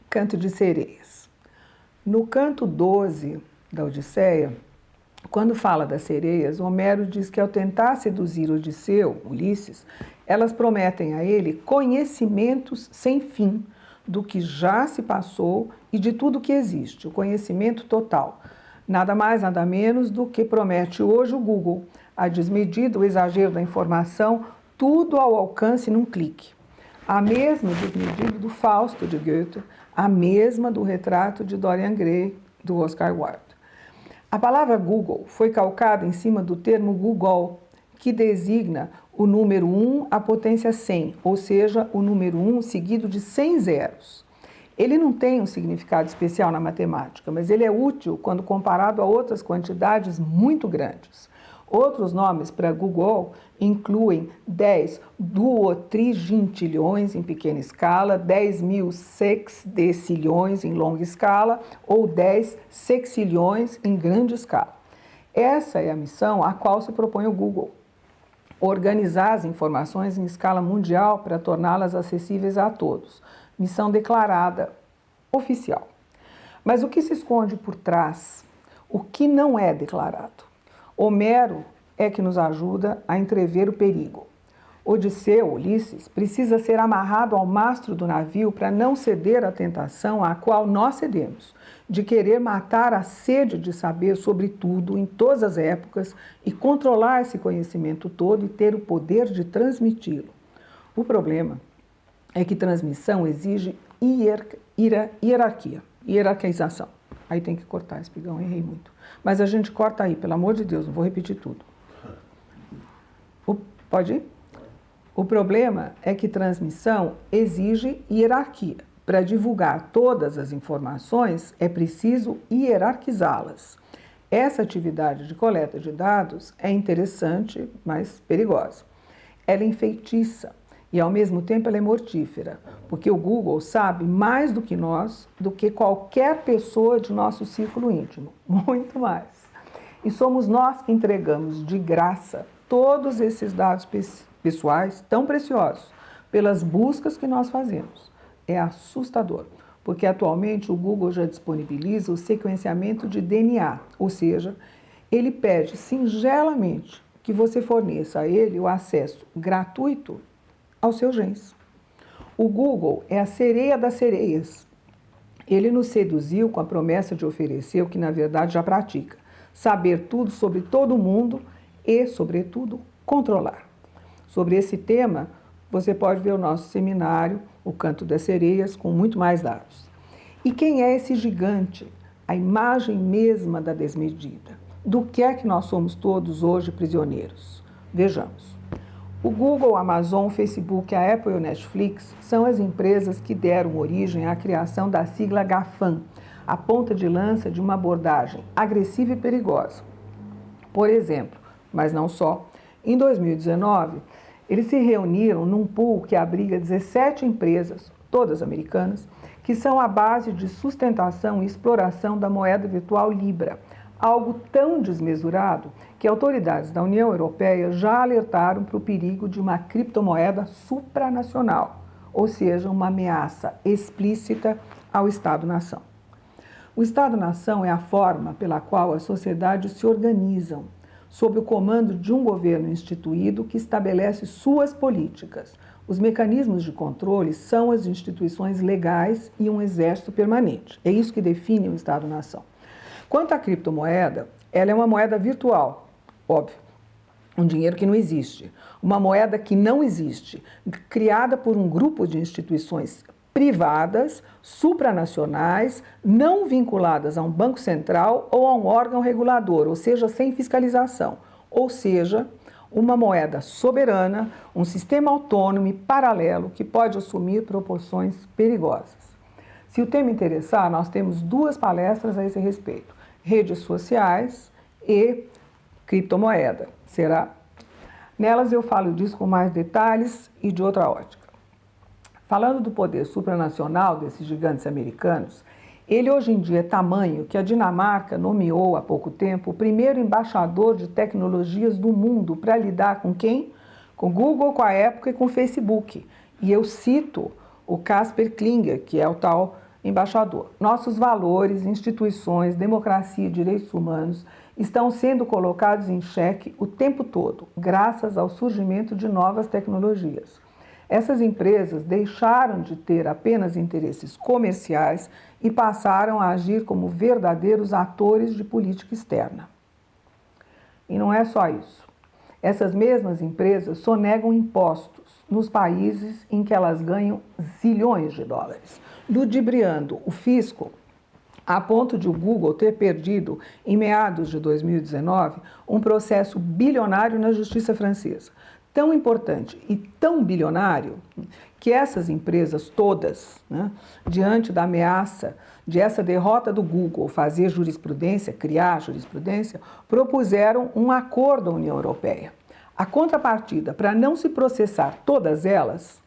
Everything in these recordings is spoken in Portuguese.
Canto de Sereias. No canto 12 da Odisseia, quando fala das sereias, Homero diz que ao tentar seduzir Odisseu, Ulisses, elas prometem a ele conhecimentos sem fim do que já se passou e de tudo que existe, o conhecimento total. Nada mais, nada menos do que promete hoje o Google, a desmedida, o exagero da informação, tudo ao alcance num clique. A mesma desmedida do Fausto de Goethe, a mesma do retrato de Dorian Gray, do Oscar Wilde. A palavra Google foi calcada em cima do termo Google, que designa o número 1 à potência 100, ou seja, o número 1 seguido de 100 zeros. Ele não tem um significado especial na matemática, mas ele é útil quando comparado a outras quantidades muito grandes. Outros nomes para Google incluem 10 duotrigintilhões em pequena escala, 10.000 sexdecilhões em longa escala ou 10 sexilhões em grande escala. Essa é a missão a qual se propõe o Google: organizar as informações em escala mundial para torná-las acessíveis a todos. Missão declarada, oficial. Mas o que se esconde por trás? O que não é declarado? Homero é que nos ajuda a entrever o perigo. Odisseu, Ulisses, precisa ser amarrado ao mastro do navio para não ceder à tentação à qual nós cedemos, de querer matar a sede de saber sobre tudo, em todas as épocas, e controlar esse conhecimento todo e ter o poder de transmiti-lo. O problema é que transmissão exige hierarquização. Aí tem que cortar, Espigão, errei muito. Mas a gente corta aí, pelo amor de Deus, não vou repetir tudo. Pode ir? O problema é que transmissão exige hierarquia. Para divulgar todas as informações, é preciso hierarquizá-las. Essa atividade de coleta de dados é interessante, mas perigosa. Ela é enfeitiça e, ao mesmo tempo, ela é mortífera, porque o Google sabe mais do que nós, do que qualquer pessoa de nosso círculo íntimo, muito mais. E somos nós que entregamos de graça todos esses dados pessoais tão preciosos pelas buscas que nós fazemos. É assustador, porque atualmente o Google já disponibiliza o sequenciamento de DNA, ou seja, ele pede singelamente que você forneça a ele o acesso gratuito aos seus genes. O Google é a sereia das sereias. Ele nos seduziu com a promessa de oferecer o que na verdade já pratica: saber tudo sobre todo mundo e, sobretudo, controlar. Sobre esse tema, você pode ver o nosso seminário, O Canto das Sereias, com muito mais dados. E quem é esse gigante? A imagem mesma da desmedida. Do que é que nós somos todos hoje prisioneiros? Vejamos. O Google, a Amazon, o Facebook, a Apple e o Netflix são as empresas que deram origem à criação da sigla GAFAM, a ponta de lança de uma abordagem agressiva e perigosa. Por exemplo, mas não só, em 2019, eles se reuniram num pool que abriga 17 empresas, todas americanas, que são a base de sustentação e exploração da moeda virtual Libra, algo tão desmesurado que autoridades da União Europeia já alertaram para o perigo de uma criptomoeda supranacional, ou seja, uma ameaça explícita ao Estado-nação. O Estado-nação é a forma pela qual as sociedades se organizam, sob o comando de um governo instituído que estabelece suas políticas. Os mecanismos de controle são as instituições legais e um exército permanente. É isso que define o Estado-nação. Quanto à criptomoeda, ela é uma moeda virtual, óbvio, um dinheiro que não existe, uma moeda que não existe, criada por um grupo de instituições privadas, supranacionais, não vinculadas a um banco central ou a um órgão regulador, ou seja, sem fiscalização, ou seja, uma moeda soberana, um sistema autônomo e paralelo que pode assumir proporções perigosas. Se o tema interessar, nós temos 2 palestras a esse respeito: redes sociais e criptomoeda. Será? Nelas eu falo disso com mais detalhes e de outra ótica. Falando do poder supranacional desses gigantes americanos, ele hoje em dia é tamanho que a Dinamarca nomeou há pouco tempo o primeiro embaixador de tecnologias do mundo para lidar com quem? Com o Google, com a Apple e com o Facebook. E eu cito o Casper Klinger, que é o tal Embaixador, nossos valores, instituições, democracia e direitos humanos estão sendo colocados em xeque o tempo todo, graças ao surgimento de novas tecnologias. Essas empresas deixaram de ter apenas interesses comerciais e passaram a agir como verdadeiros atores de política externa. E não é só isso. Essas mesmas empresas sonegam impostos nos países em que elas ganham zilhões de dólares, ludibriando o fisco a ponto de o Google ter perdido, em meados de 2019, um processo bilionário na justiça francesa. Tão importante e tão bilionário que essas empresas todas, né, diante da ameaça de essa derrota do Google fazer jurisprudência, criar jurisprudência, propuseram um acordo à União Europeia. A contrapartida para não se processar todas elas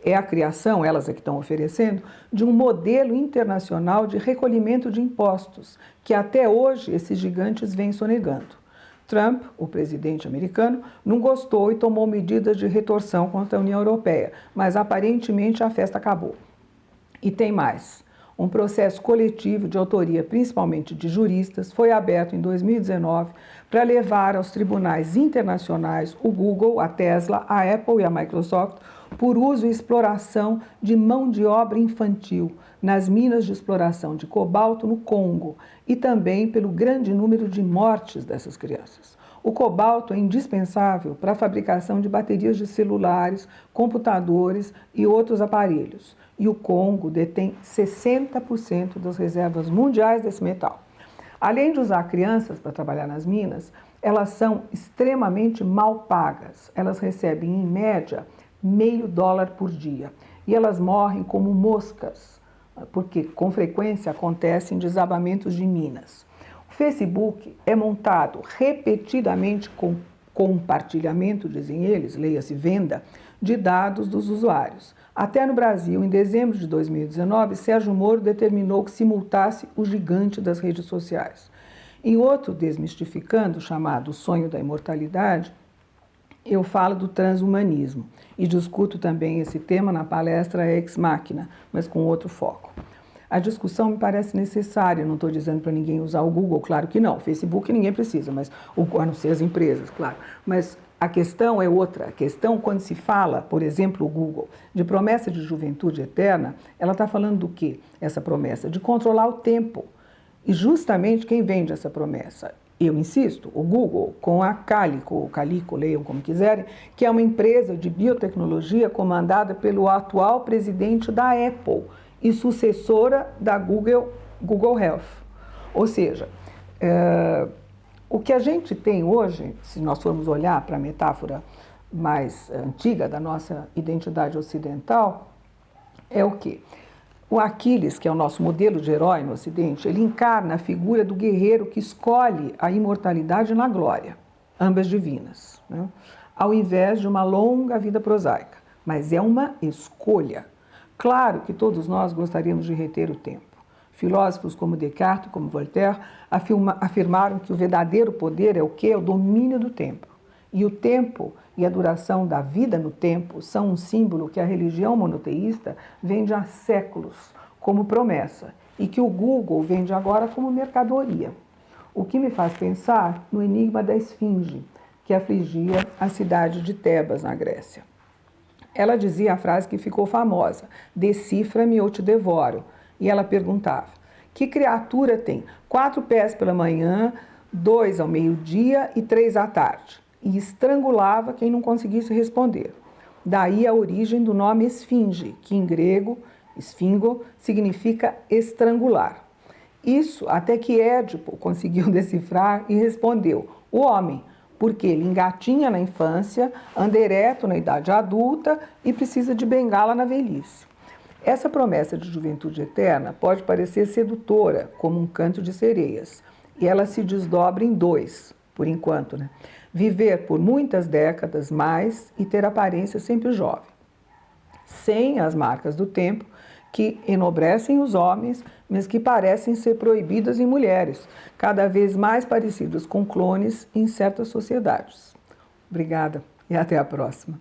é a criação, elas é que estão oferecendo, de um modelo internacional de recolhimento de impostos, que até hoje esses gigantes vêm sonegando. Trump, o presidente americano, não gostou e tomou medidas de retorção contra a União Europeia, mas aparentemente a festa acabou. E tem mais. Um processo coletivo de autoria, principalmente de juristas, foi aberto em 2019 para levar aos tribunais internacionais o Google, a Tesla, a Apple e a Microsoft por uso e exploração de mão de obra infantil nas minas de exploração de cobalto no Congo e também pelo grande número de mortes dessas crianças. O cobalto é indispensável para a fabricação de baterias de celulares, computadores e outros aparelhos. E o Congo detém 60% das reservas mundiais desse metal. Além de usar crianças para trabalhar nas minas, elas são extremamente mal pagas. Elas recebem, em média, $0,5 por dia. E elas morrem como moscas, porque com frequência acontecem desabamentos de minas. O Facebook é montado repetidamente com compartilhamento, dizem eles, leia-se venda, de dados dos usuários. Até no Brasil, em dezembro de 2019, Sérgio Moro determinou que se multasse o gigante das redes sociais. Em outro Desmistificando, chamado O Sonho da Imortalidade, eu falo do transhumanismo e discuto também esse tema na palestra Ex Machina, mas com outro foco. A discussão me parece necessária, não estou dizendo para ninguém usar o Google, claro que não, o Facebook ninguém precisa, mas a não ser as empresas, claro, mas a questão é outra. A questão, quando se fala, por exemplo, o Google, de promessa de juventude eterna, ela está falando do quê? Essa promessa de controlar o tempo. E justamente quem vende essa promessa? Eu insisto, o Google, com a Calico, leiam como quiserem, que é uma empresa de biotecnologia comandada pelo atual presidente da Apple e sucessora da Google Health. Ou seja, o que a gente tem hoje, se nós formos olhar para a metáfora mais antiga da nossa identidade ocidental, é o quê? O Aquiles, que é o nosso modelo de herói no Ocidente, ele encarna a figura do guerreiro que escolhe a imortalidade na glória, ambas divinas, né? Ao invés de uma longa vida prosaica. Mas é uma escolha. Claro que todos nós gostaríamos de reter o tempo. Filósofos como Descartes, como Voltaire, afirmaram que o verdadeiro poder é o quê? É o domínio do tempo. E o tempo e a duração da vida no tempo são um símbolo que a religião monoteísta vende há séculos como promessa e que o Google vende agora como mercadoria. O que me faz pensar no enigma da Esfinge, que afligia a cidade de Tebas, na Grécia. Ela dizia a frase que ficou famosa: decifra-me ou te devoro. E ela perguntava: que criatura tem 4 pés pela manhã, 2 ao meio-dia e 3 à tarde? E estrangulava quem não conseguisse responder. Daí a origem do nome esfinge, que em grego, esfingo, significa estrangular. Isso até que Édipo conseguiu decifrar e respondeu: o homem, porque ele engatinha na infância, anda ereto na idade adulta e precisa de bengala na velhice. Essa promessa de juventude eterna pode parecer sedutora, como um canto de sereias, e ela se desdobra em 2, por enquanto, né? Viver por muitas décadas mais e ter aparência sempre jovem, sem as marcas do tempo que enobrecem os homens, mas que parecem ser proibidas em mulheres, cada vez mais parecidas com clones em certas sociedades. Obrigada e até a próxima.